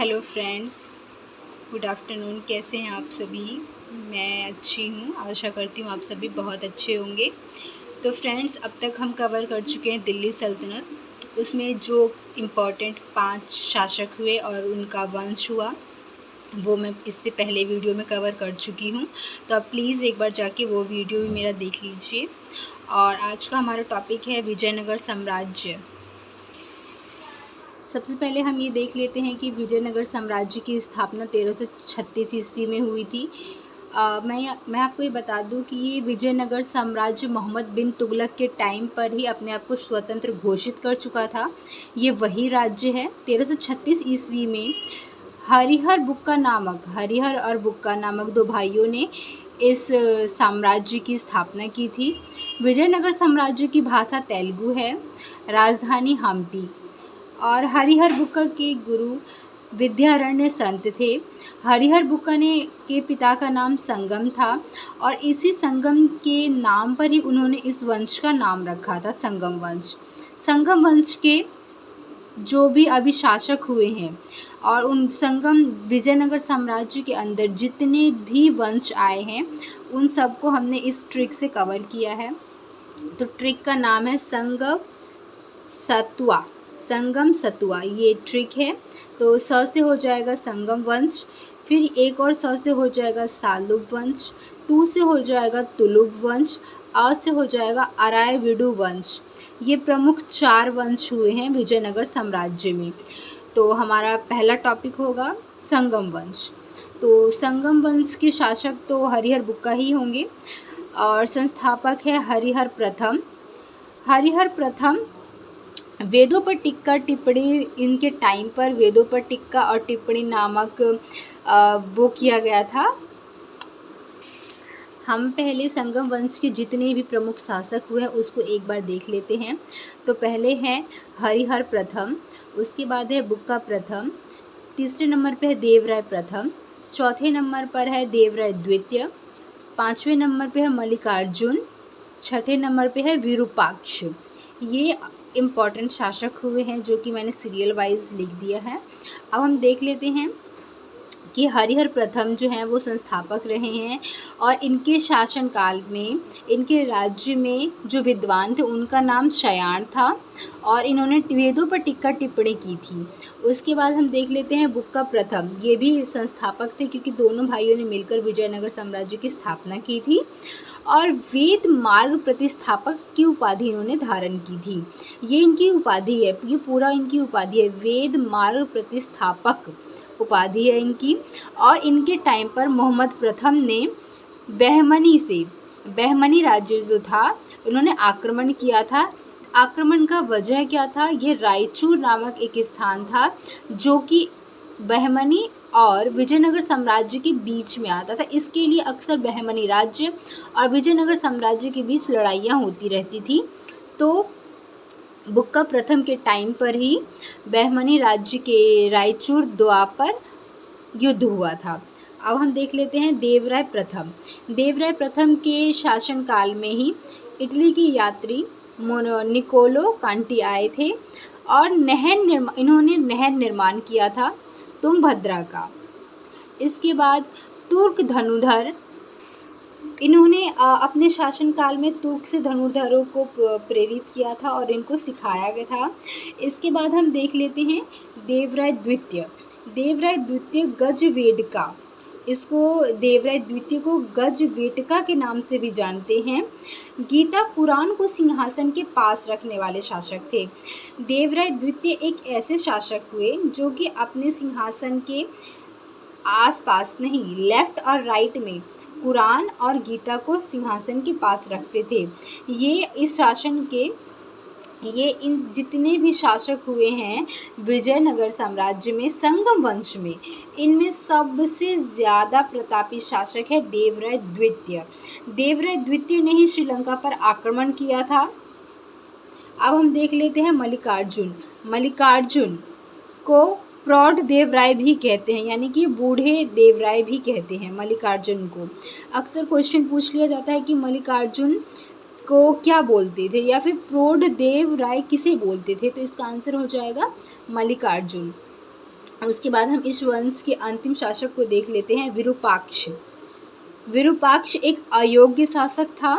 Hello friends, good afternoon. कैसे हैं आप सभी? मैं अच्छी हूँ, आशा करती हूँ आप सभी बहुत अच्छे होंगे। तो फ्रेंड्स, अब तक हम कवर कर चुके हैं दिल्ली सल्तनत। उसमें जो इम्पोर्टेंट 5 शासक हुए और उनका वंश हुआ, वो मैं इससे पहले वीडियो में कवर कर चुकी हूँ। तो आप प्लीज़ एक बार जाके वो वीडियो भी मेरा देख लीजिए। और आज का हमारा टॉपिक है विजयनगर साम्राज्य। सबसे पहले हम ये देख लेते हैं कि विजयनगर साम्राज्य की स्थापना 1336 ईस्वी में हुई थी। मैं आपको ये बता दूं कि ये विजयनगर साम्राज्य मोहम्मद बिन तुगलक के टाइम पर ही अपने आप को स्वतंत्र घोषित कर चुका था। ये वही राज्य है। 1336 ईस्वी में हरिहर और बुक्का नामक दो भाइयों ने इस साम्राज्य की स्थापना की थी। विजयनगर साम्राज्य की भाषा तेलुगु है, राजधानी हम्पी। और हरिहर बुक्का के गुरु विद्यारण्य संत थे। हरिहर बुक्का के पिता का नाम संगम था और इसी संगम के नाम पर ही उन्होंने इस वंश का नाम रखा था, संगम वंश। संगम वंश के जो भी अभी शासक हुए हैं और उन संगम विजयनगर साम्राज्य के अंदर जितने भी वंश आए हैं, उन सबको हमने इस ट्रिक से कवर किया है। तो ट्रिक का नाम है संगम सतुआ, ये ट्रिक है। तो स से हो जाएगा संगम वंश, फिर एक और स से हो जाएगा सालुब वंश, तू से हो जाएगा तुलुब वंश, आ से हो जाएगा अरायविडु वंश। ये प्रमुख 4 वंश हुए हैं विजयनगर साम्राज्य में। तो हमारा पहला टॉपिक होगा संगम वंश। तो संगम वंश के शासक तो हरिहर बुक्का ही होंगे और संस्थापक है हरिहर प्रथम। वेदों पर टिक्का टिप्पणी, इनके टाइम पर वेदों पर टिक्का और टिप्पणी नामक वो किया गया था। हम पहले संगम वंश के जितने भी प्रमुख शासक हुए हैं उसको एक बार देख लेते हैं। तो पहले हैं हरिहर प्रथम, उसके बाद है बुक्का प्रथम, तीसरे नंबर पे है देवराय प्रथम, चौथे नंबर पर है देवराय द्वितीय, 5वें नंबर पे है मल्लिकार्जुन, 6ठे नंबर पे है विरूपाक्ष। ये इम्पॉर्टेंट शासक हुए हैं जो कि मैंने सीरियल वाइज लिख दिया है। अब हम देख लेते हैं कि हरिहर प्रथम जो हैं वो संस्थापक रहे हैं और इनके शासनकाल में इनके राज्य में जो विद्वान थे उनका नाम शयान था और इन्होंने वेदों पर टिक्का टिप्पणी की थी। उसके बाद हम देख लेते हैं बुक्का प्रथम, ये भी संस्थापक थे क्योंकि दोनों भाइयों ने मिलकर विजयनगर साम्राज्य की स्थापना की थी और वेद मार्ग प्रतिस्थापक की उपाधि इन्होंने धारण की थी। ये इनकी उपाधि है, ये पूरा इनकी उपाधि है, वेद मार्ग प्रतिस्थापक उपाधि है इनकी। और इनके टाइम पर मोहम्मद प्रथम ने बहमनी राज्य जो था उन्होंने आक्रमण किया था। आक्रमण का वजह क्या था? ये रायचूर नामक एक स्थान था जो कि बहमनी और विजयनगर साम्राज्य के बीच में आता था। इसके लिए अक्सर बहमनी राज्य और विजयनगर साम्राज्य के बीच लड़ाइयाँ होती रहती थी। तो बुक्का प्रथम के टाइम पर ही बहमनी राज्य के रायचूर द्वापर युद्ध हुआ था। अब हम देख लेते हैं देवराय प्रथम के शासनकाल में ही इटली की यात्री निकोलो कांटी आए थे और इन्होंने नहर निर्माण किया था तुंगभद्रा का। इसके बाद तुर्क धनुधर, इन्होंने अपने शासनकाल में तुर्क से धनुर्धरों को प्रेरित किया था और इनको सिखाया गया था। इसके बाद हम देख लेते हैं देवराय द्वितीय गजवेटका, इसको देवराय द्वितीय को गजवेटका के नाम से भी जानते हैं। गीता पुराण को सिंहासन के पास रखने वाले शासक थे। देवराय द्वितीय एक ऐसे शासक हुए जो कि अपने सिंहासन के आसपास नहीं, लेफ्ट और राइट में कुरान और गीता को सिंहासन के पास रखते थे। ये इन जितने भी शासक हुए हैं विजयनगर साम्राज्य में संगम वंश में, इनमें सबसे ज़्यादा प्रतापी शासक है देवराय द्वितीय ने ही श्रीलंका पर आक्रमण किया था। अब हम देख लेते हैं मल्लिकार्जुन को प्रौढ़ देवराय भी कहते हैं, यानी कि बूढ़े देवराय भी कहते हैं मल्लिकार्जुन को। अक्सर क्वेश्चन पूछ लिया जाता है कि मल्लिकार्जुन को क्या बोलते थे या फिर प्रौढ़ देवराय किसे बोलते थे, तो इसका आंसर हो जाएगा मल्लिकार्जुन। उसके बाद हम इस वंश के अंतिम शासक को देख लेते हैं, विरूपाक्ष। विरूपाक्ष एक अयोग्य शासक था।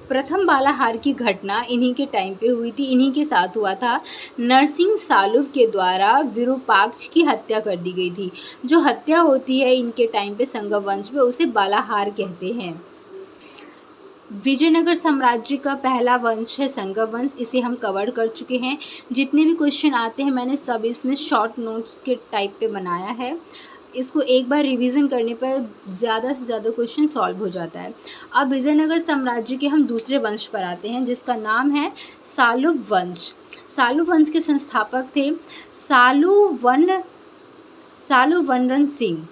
प्रथम बालाहार की घटना इन्हीं के टाइम पे हुई थी, इन्हीं के साथ हुआ था। नरसिंह सालुव के द्वारा विरूपाक्ष की हत्या कर दी गई थी। जो हत्या होती है इनके टाइम पे संगम वंश में, उसे बालाहार कहते हैं। विजयनगर साम्राज्य का पहला वंश है संगम वंश, इसे हम कवर कर चुके हैं। जितने भी क्वेश्चन आते हैं मैंने सब इसमें शॉर्ट नोट्स के टाइप पे बनाया है। इसको एक बार रिवीजन करने पर ज़्यादा से ज़्यादा क्वेश्चन सॉल्व हो जाता है। अब विजयनगर साम्राज्य के हम दूसरे वंश पर आते हैं, जिसका नाम है सालुव वंश। सालुव वंश के संस्थापक थे सालुवनरन सिंह।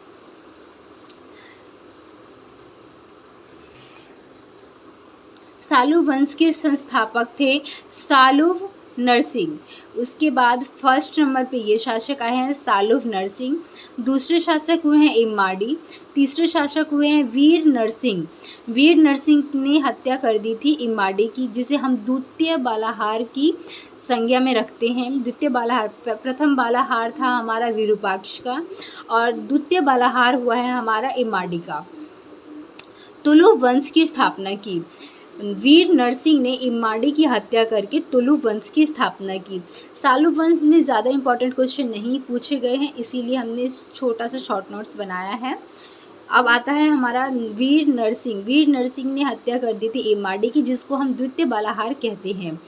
सालुव वंश के संस्थापक थे सालुव नरसिंह। उसके बाद फर्स्ट नंबर पे ये शासक आए हैं सालुव नरसिंह। दूसरे शासक हुए हैं इम्माडी। तीसरे शासक हुए हैं वीर नरसिंह। वीर नरसिंह ने हत्या कर दी थी इम्माडी की, जिसे हम द्वितीय बालाहार की संज्ञा में रखते हैं। द्वितीय बालाहार, प्रथम बालाहार था हमारा विरूपाक्ष का और द्वितीय बालाहार हुआ है हमारा इम्माडी का। तुलुव वंश की स्थापना की। वीर नरसिंह ने इम्माडी की हत्या करके तुलुव वंश की स्थापना की। सालुव वंश में ज़्यादा इंपॉर्टेंट क्वेश्चन नहीं पूछे गए हैं, इसीलिए हमने इस छोटा सा शॉर्ट नोट्स बनाया है। अब आता है हमारा वीर नरसिंह। वीर नरसिंह ने हत्या कर दी थी इम्माडी की, जिसको हम द्वितीय बालाहार कहते हैं,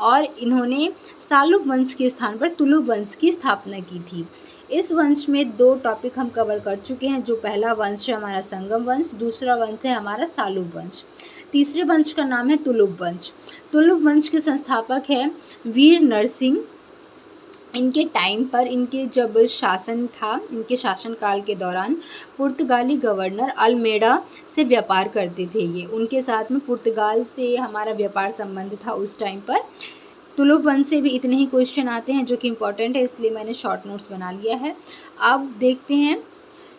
और इन्होंने सालुव वंश के स्थान पर तुलुव वंश की स्थापना की थी। इस वंश में दो टॉपिक हम कवर कर चुके हैं। जो पहला वंश है हमारा संगम वंश, दूसरा वंश है हमारा सालुव वंश। तीसरे वंश का नाम है तुलुव वंश। तुलुव वंश के संस्थापक है वीर नरसिंह। इनके टाइम पर, इनके जब शासन था, इनके शासनकाल के दौरान पुर्तगाली गवर्नर अल्मेडा से व्यापार करते थे ये। उनके साथ में पुर्तगाल से हमारा व्यापार संबंध था उस टाइम पर। तुलुव वंश से भी इतने ही क्वेश्चन आते हैं जो कि इम्पोर्टेंट है, इसलिए मैंने शॉर्ट नोट्स बना लिया है। अब देखते हैं,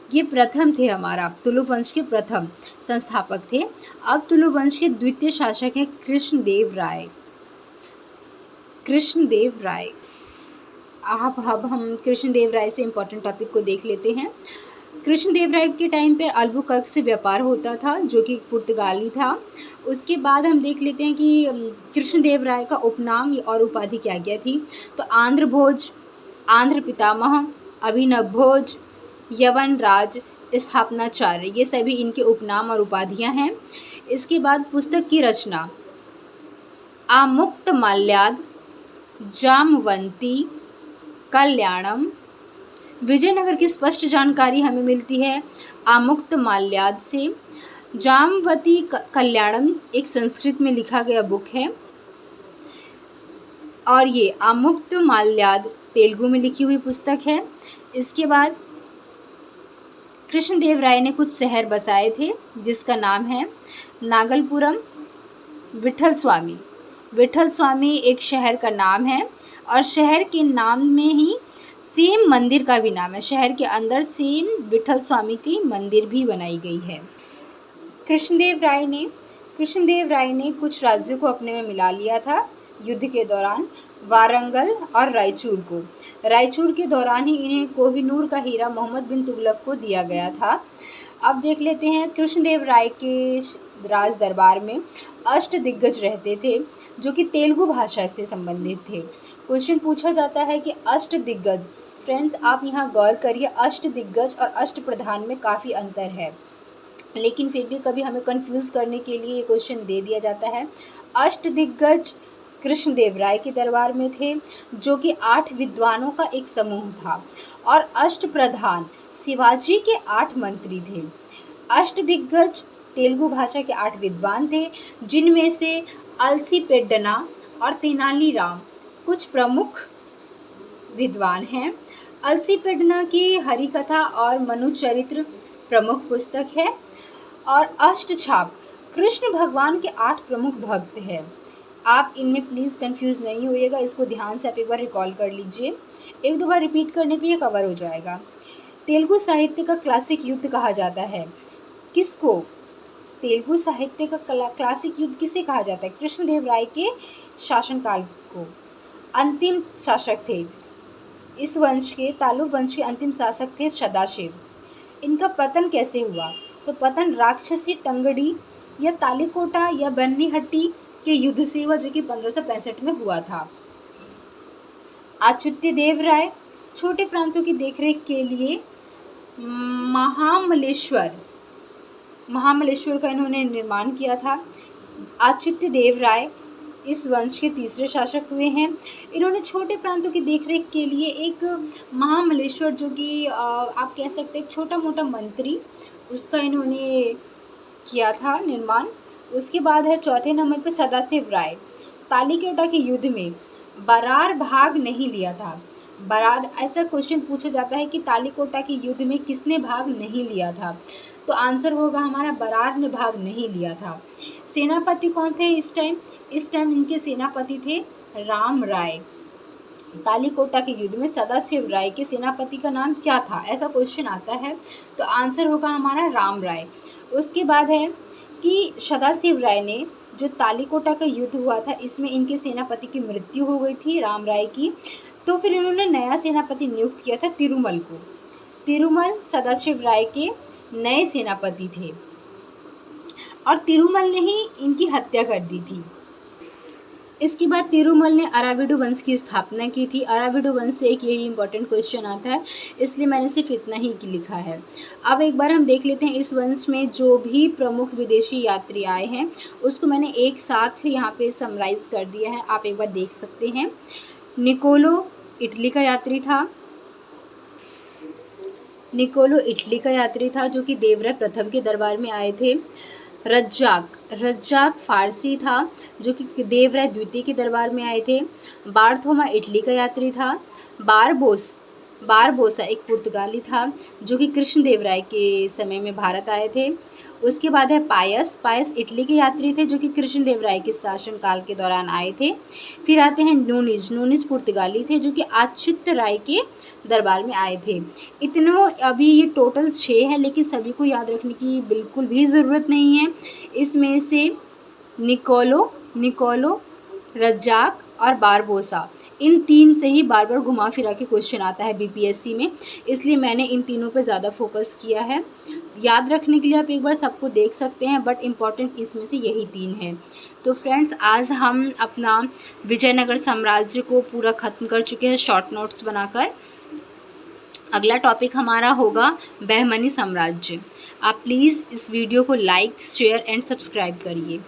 ये प्रथम थे हमारा, तुलुव वंश के प्रथम संस्थापक थे। अब तुलुव वंश के द्वितीय शासक हैं कृष्णदेव राय। कृष्णदेव राय। अब हम कृष्णदेव राय से इम्पोर्टेंट टॉपिक को देख लेते हैं। कृष्णदेव राय के टाइम पर अल्बुकर्क से व्यापार होता था, जो कि पुर्तगाली था। उसके बाद हम देख लेते हैं कि कृष्णदेव राय का उपनाम और उपाधि क्या क्या थी। तो आंध्र भोज, आंध्र पितामह, अभिनव भोज, यवन राज, स्थापनाचार्य, ये सभी इनके उपनाम और उपाधियां हैं। इसके बाद पुस्तक की रचना, आमुक्त माल्याद, जामवंती, कल्याणम। विजयनगर की स्पष्ट जानकारी हमें मिलती है आमुक्त माल्याद से। जामवती कल्याणम एक संस्कृत में लिखा गया बुक है, और ये आमुक्त माल्याद तेलुगु में लिखी हुई पुस्तक है। इसके बाद कृष्णदेव राय ने कुछ शहर बसाए थे, जिसका नाम है नागलपुरम। विठल स्वामी, विठल स्वामी एक शहर का नाम है, और शहर के नाम में ही सेम मंदिर का भी नाम है। शहर के अंदर सेम विठल स्वामी की मंदिर भी बनाई गई है। कृष्णदेव राय ने कुछ राज्यों को अपने में मिला लिया था युद्ध के दौरान, वारंगल और रायचूर को। रायचूर के दौरान ही इन्हें कोहिनूर का हीरा मोहम्मद बिन तुगलक को दिया गया था। अब देख लेते हैं, कृष्णदेव राय के राज दरबार में अष्टदिग्गज रहते थे, जो कि तेलुगु भाषा से संबंधित थे। क्वेश्चन पूछा जाता है कि अष्टदिग्गज, फ्रेंड्स आप यहाँ गौर करिए, अष्टदिग्गज और अष्टप्रधान में काफ़ी अंतर है, लेकिन फिर भी कभी हमें कंफ्यूज करने के लिए ये क्वेश्चन दे दिया जाता है। अष्टदिग्गज कृष्णदेव राय के दरबार में थे, जो कि 8 विद्वानों का एक समूह था, और अष्टप्रधान शिवाजी के 8 मंत्री थे। अष्टदिग्गज तेलुगु भाषा के 8 विद्वान थे, जिनमें से अलसीपेड्डना और तेनालीराम कुछ प्रमुख विद्वान हैं। अलसीपेड्डना की हरिकथा और मनुचरित्र प्रमुख पुस्तक है, और अष्टछाप कृष्ण भगवान के 8 प्रमुख भक्त हैं। आप इनमें प्लीज़ कंफ्यूज नहीं होइएगा, इसको ध्यान से आप एक बार रिकॉल कर लीजिए, 1-2 बार रिपीट करने पे ये कवर हो जाएगा। तेलुगु साहित्य का क्लासिक युद्ध कहा जाता है किसको? तेलुगु साहित्य का क्लासिक युद्ध किसे कहा जाता है? कृष्णदेव राय के शासनकाल को। अंतिम शासक थे इस वंश के तालुक वंश के अंतिम शासक थे सदाशिव। इनका पतन कैसे हुआ? तो पतन राक्षसी टंगड़ी या तालिकोटा या बन्नीहट्टी के युद्ध से हुआ, जो कि 1565 में हुआ था। अच्युत देव राय छोटे प्रांतों की देखरेख के लिए महामलेश्वर का इन्होंने निर्माण किया था। अच्युत देव राय इस वंश के तीसरे शासक हुए हैं। इन्होंने छोटे प्रांतों की देखरेख के लिए एक महामलेश्वर, जो कि आप कह सकते हैं एक छोटा मोटा मंत्री, उसका इन्होंने किया था निर्माण। उसके बाद है चौथे नंबर पे सदाशिव राय। तालिकोटा के युद्ध में बरार भाग नहीं लिया था। बरार, ऐसा क्वेश्चन पूछा जाता है कि तालिकोटा के युद्ध में किसने भाग नहीं लिया था, तो आंसर होगा हमारा बरार ने भाग नहीं लिया था। सेनापति कौन थे इस टाइम? इस टाइम इनके सेनापति थे राम राय। तालिकोटा के युद्ध में सदाशिव राय के सेनापति का नाम क्या था, ऐसा क्वेश्चन आता है, तो आंसर होगा हमारा राम राय। उसके बाद है कि सदाशिव राय ने जो तालिकोटा का युद्ध हुआ था, इसमें इनके सेनापति की मृत्यु हो गई थी राम राय की, तो फिर इन्होंने नया सेनापति नियुक्त किया था तिरुमल को। तिरुमल सदाशिव राय के नए सेनापति थे और तिरुमल ने ही इनकी हत्या कर दी थी। इसके बाद तिरुमल ने अराविडु वंश की स्थापना की थी। अराविडु वंश से एक यही इंपॉर्टेंट क्वेश्चन आता है, इसलिए मैंने सिर्फ इतना ही लिखा है। अब एक बार हम देख लेते हैं इस वंश में जो भी प्रमुख विदेशी यात्री आए हैं उसको मैंने एक साथ यहाँ पे समराइज कर दिया है, आप एक बार देख सकते हैं। निकोलो इटली का यात्री था जो कि देवराय प्रथम के दरबार में आए थे। रज्जाक फारसी था जो कि देवराय द्वितीय के दरबार में आए थे। बारथोमा इटली का यात्री था। बारबोसा एक पुर्तगाली था जो कि कृष्णदेवराय के समय में भारत आए थे। उसके बाद है पायस इटली के यात्री थे जो कि कृष्णदेवराय के शासनकाल के दौरान आए थे। फिर आते हैं नूनिज पुर्तगाली थे जो कि अच्युत राय के दरबार में आए थे। इतनों अभी ये टोटल 6 हैं, लेकिन सभी को याद रखने की बिल्कुल भी ज़रूरत नहीं है। इसमें से निकोलो, रज्जाक और बारबोसा, इन 3 से ही बार बार घुमा फिरा के क्वेश्चन आता है बीपीएससी में, इसलिए मैंने इन तीनों पे ज़्यादा फोकस किया है। याद रखने के लिए आप एक बार सबको देख सकते हैं, बट इम्पॉर्टेंट इसमें से यही 3 हैं। तो फ्रेंड्स, आज हम अपना विजयनगर साम्राज्य को पूरा ख़त्म कर चुके हैं शॉर्ट नोट्स बनाकर। अगला टॉपिक हमारा होगा बहमनी साम्राज्य। आप प्लीज़ इस वीडियो को लाइक, शेयर एंड सब्सक्राइब करिए।